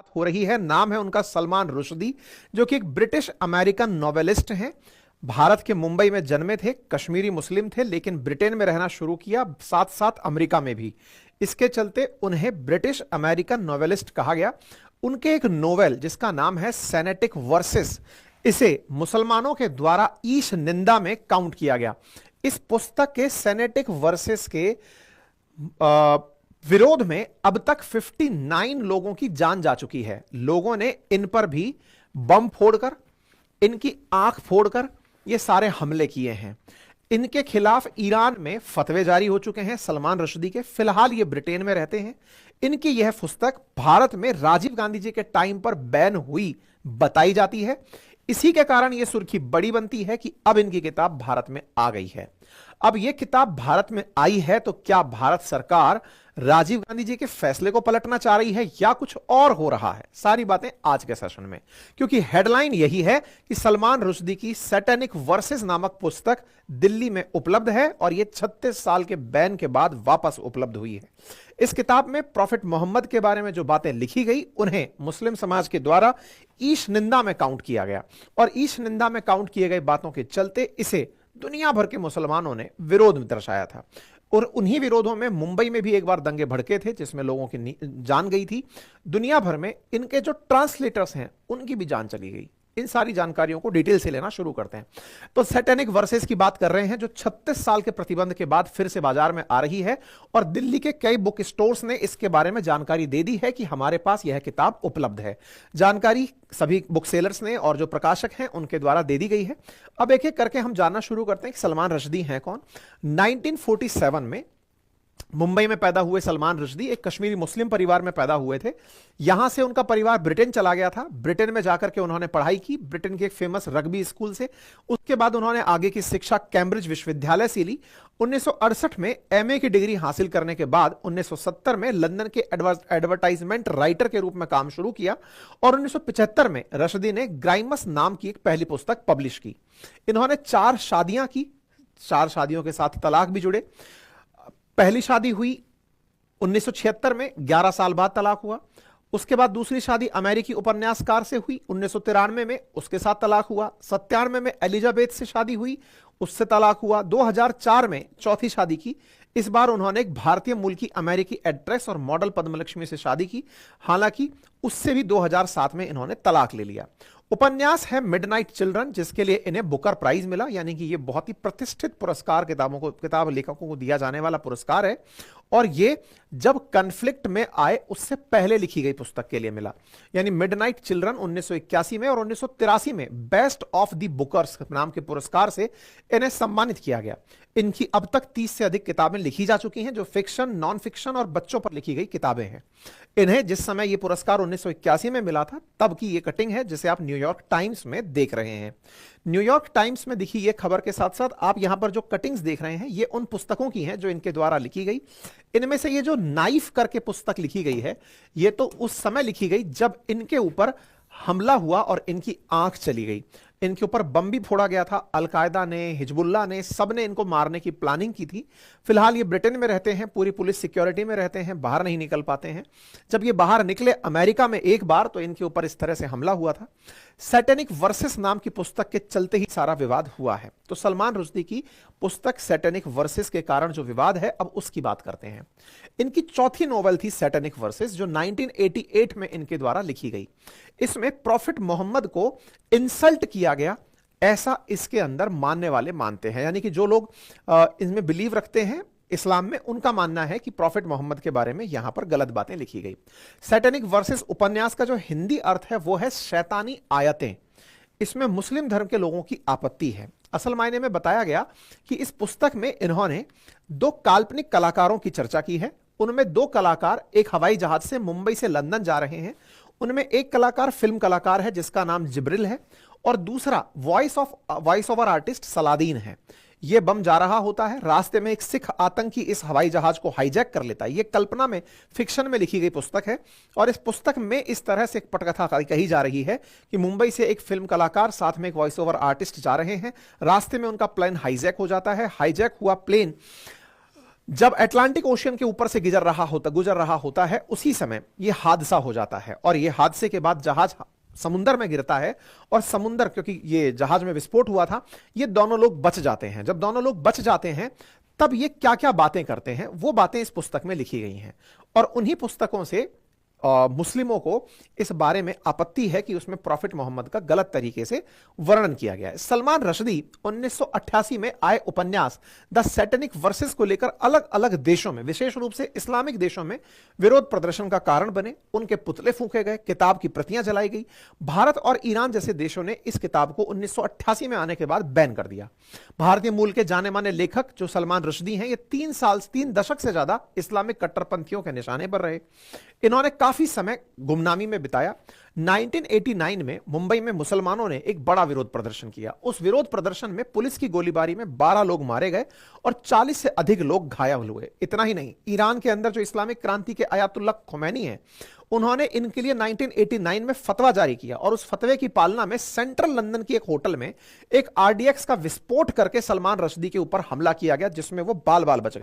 बात हो रही है। नाम है उनका सलमान रुश्दी, जो कि एक ब्रिटिश अमेरिकन नॉवेलिस्ट हैं। भारत के मुंबई में जन्मे थे, कश्मीरी मुस्लिम थे, लेकिन ब्रिटेन में रहना शुरू किया, साथ साथ अमेरिका में भी। इसके चलते उन्हें ब्रिटिश अमेरिकन नॉवेलिस्ट कहा गया। उनके एक नोवेल जिसका नाम है सेनेटिक वर्सेस, इसे मुसलमानों के द्वारा ईश निंदा में काउंट किया गया। इस पुस्तक के सेनेटिक वर्सेस के विरोध में अब तक 59 लोगों की जान जा चुकी है। लोगों ने इन पर भी बम फोड़कर, इनकी आंख फोड़कर ये सारे हमले किए हैं। इनके खिलाफ ईरान में फतवे जारी हो चुके हैं सलमान रुश्दी के। फिलहाल ये ब्रिटेन में रहते हैं। इनकी यह पुस्तक भारत में राजीव गांधी जी के टाइम पर बैन हुई बताई जाती है। इसी के कारण यह सुर्खी बड़ी बनती है कि अब इनकी किताब भारत में आ गई है। अब यह किताब भारत में आई है तो क्या भारत सरकार राजीव गांधी जी के फैसले को पलटना चाह रही है या कुछ और हो रहा है? सारी बातें आज के सेशन में, क्योंकि हेडलाइन यही है कि सलमान रुश्दी की सैटेनिक वर्सेस नामक पुस्तक दिल्ली में उपलब्ध है और यह 36 साल के बैन के बाद वापस उपलब्ध हुई है। इस किताब में प्रॉफिट मोहम्मद के बारे में जो बातें लिखी गई उन्हें मुस्लिम समाज के द्वारा ईश निंदा में काउंट किया गया और ईश निंदा में काउंट किए गए बातों के चलते इसे दुनिया भर के मुसलमानों ने विरोध में दर्शाया था। और उन्हीं विरोधों में मुंबई में भी एक बार दंगे भड़के थे जिसमें लोगों की जान गई थी। दुनिया भर में इनके जो ट्रांसलेटर्स हैं उनकी भी जान चली गई। इन सारी जानकारियों को डिटेल से लेना शुरू करते हैं। तो सैटेनिक वर्सेस की बात कर रहे हैं, जो 36 साल के प्रतिबंध के बाद फिर से बाजार में आ रही है और दिल्ली के कई बुक स्टोर्स ने इसके बारे में जानकारी दे दी है कि हमारे पास यह किताब उपलब्ध है। जानकारी सभी बुक सेलर्स ने और जो प्रकाशक हैं उनके द्वारा दे दी गई है। अब एक एक करके हम जानना शुरू करते हैं कि सलमान रुश्दी हैं कौन। 1947 में मुंबई में पैदा हुए सलमान रुश्दी एक कश्मीरी मुस्लिम परिवार में पैदा हुए थे। यहां से उनका परिवार ब्रिटेन चला गया था। ब्रिटेन में जाकर के उन्होंने पढ़ाई की, ब्रिटेन के एक फेमस रग्बी स्कूल से। उसके बाद उन्होंने आगे की शिक्षा कैम्ब्रिज विश्वविद्यालय से ली। 1968 में एमए की डिग्री हासिल करने के बाद 1970 में लंदन के एडवर्टाइजमेंट राइटर के रूप में काम शुरू किया और 1975 में रुश्दी ने ग्राइमस नाम की एक पहली पुस्तक पब्लिश की। इन्होंने 4 शादियां की, 4 शादियों के साथ तलाक भी जुड़े। पहली शादी हुई 1976 में, 11 साल बाद तलाक हुआ। उसके बाद दूसरी शादी अमेरिकी उपन्यासकार से हुई 1993 में, उसके साथ तलाक हुआ। 97 में एलिजाबेथ से शादी हुई, उससे तलाक हुआ। 2004 में चौथी शादी की। इस बार उन्होंने एक भारतीय मूल की अमेरिकी एक्ट्रेस और मॉडल पद्मलक्ष्मी से शादी की। हालांकि उससे भी 2007 में इन्होंने तलाक ले लिया। उपन्यास है मिडनाइट चिल्ड्रन, जिसके लिए इन्हें बुकर प्राइज मिला, यानी कि यह बहुत ही प्रतिष्ठित पुरस्कार किताब लेखकों को दिया जाने वाला पुरस्कार है। और यह जब कन्फ्लिक्ट में आए उससे पहले लिखी गई पुस्तक के लिए मिला। यानी मिडनाइट चिल्ड्रन 1981 में और 1983 में बेस्ट ऑफ द बुकर्स नाम के पुरस्कार से इन्हें सम्मानित किया गया। इनकी अब तक 30 से अधिक किताबें लिखी जा चुकी हैं, जो फिक्शन, नॉन फिक्शन और बच्चों पर लिखी गई किताबें हैं। इन्हें जिस समय यह पुरस्कार 1981 में मिला था तब की यह कटिंग है, जिसे आप न्यूयॉर्क टाइम्स में देख रहे हैं। न्यूयॉर्क टाइम्स में दिखी यह खबर के साथ साथ आप यहां पर जो कटिंग्स देख रहे हैं ये उन पुस्तकों की हैं जो इनके द्वारा लिखी गई। इनमें से ये जो नाइफ करके पुस्तक लिखी गई है, ये तो उस समय लिखी गई जब इनके ऊपर हमला हुआ और इनकी आंख चली गई। इनके ऊपर बम भी फोड़ा गया था। अलकायदा ने, हिजबुल्लाह ने, सब ने इनको मारने की प्लानिंग की थी। फिलहाल ये ब्रिटेन में रहते हैं, पूरी पुलिस सिक्योरिटी में रहते हैं, बाहर नहीं निकल पाते हैं। जब ये बाहर निकले अमेरिका में एक बार, तो इनके ऊपर इस तरह से हमला हुआ था। सैटेनिक वर्सेस नाम की पुस्तक के चलते ही सारा विवाद हुआ है। तो सलमान रुश्दी की पुस्तक सैटेनिक वर्सेस के कारण जो विवाद है, अब उसकी बात करते हैं। इनकी चौथी नोवेल थी सैटेनिक वर्सेस, जो 1988 में इनके द्वारा लिखी गई। इसमें प्रॉफिट मोहम्मद को इंसल्ट किया गया, ऐसा इसके अंदर मानने वाले मानते हैं। यानी कि जो लोग इसमें बिलीव रखते हैं इस्लाम में, उनका मानना है कि प्रॉफिट मोहम्मद के बारे में यहां पर गलत बातें लिखी गई। सैटेनिक वर्सेस उपन्यास का जो हिंदी अर्थ है वो है शैतानी आयतें। इसमें मुस्लिम धर्म के लोगों की आपत्ति है। असल मायने में बताया गया कि इस पुस्तक में इन्होंने 2 काल्पनिक कलाकारों की चर्चा की है। उनमें 2 कलाकार एक हवाई जहाज से मुंबई से लंदन जा रहे हैं। उनमें एक कलाकार फिल्म कलाकार है जिसका नाम जिब्रिल है और दूसरा वॉइस ओवर आर्टिस्ट सलादीन है। यह बम जा रहा होता है, रास्ते में एक सिख आतंकी इस हवाई जहाज को हाईजैक कर लेता है। यह कल्पना में, फिक्शन में लिखी गई पुस्तक है और इस पुस्तक में इस तरह से एक पटकथा कही जा रही है कि मुंबई से एक फिल्म कलाकार साथ में एक वॉइस ओवर आर्टिस्ट जा रहे हैं। रास्ते में उनका प्लेन हाईजैक हो जाता है। हाईजैक हुआ प्लेन जब अटलांटिक ओशियन के ऊपर से गुजर रहा होता है, उसी समय यह हादसा हो जाता है और यह हादसे के बाद जहाज समुंदर में गिरता है और समुंदर, क्योंकि ये जहाज में विस्फोट हुआ था, ये दोनों लोग बच जाते हैं। जब दोनों लोग बच जाते हैं तब ये क्या क्या बातें करते हैं, वो बातें इस पुस्तक में लिखी गई हैं और उन्हीं पुस्तकों से मुस्लिमों को इस बारे में आपत्ति है कि उसमें प्रॉफिट मोहम्मद का गलत तरीके से वर्णन किया गया है। सलमान रश्दी 1988 में आए उपन्यास द सैटेनिक वर्सेस को लेकर अलग अलग देशों में, विशेष रूप से इस्लामिक देशों में विरोध प्रदर्शन का कारण बने। उनके पुतले फूंके गए, किताब की प्रतियां जलाई गई। भारत और ईरान जैसे देशों ने इस किताब को 1988 में आने के बाद बैन कर दिया। भारतीय मूल के जाने माने लेखक जो सलमान रश्दी हैं, ये 3 दशक से ज्यादा इस्लामिक कट्टरपंथियों के निशाने पर रहे। इन्होंने काफी समय गुमनामी में बिताया। 1989 में मुंबई में मुसलमानों ने एक बड़ा विरोध प्रदर्शन किया। उस विरोध प्रदर्शन में पुलिस की गोलीबारी में 12 लोग मारे गए और 40 से अधिक लोग घायल हुए। इतना ही नहीं, ईरान के अंदर जो इस्लामिक क्रांति के आयतुल्लाह खुमैनी हैं, उन्होंने इनके लिए 1989 में फतवा जारी किया और उस फतवे की पालना में सेंट्रल लंदन की एक होटल में एक आरडीएक्स का विस्फोट करके सलमान रश्दी के ऊपर हमला किया गया, जिसमें वो बाल बाल बच गए।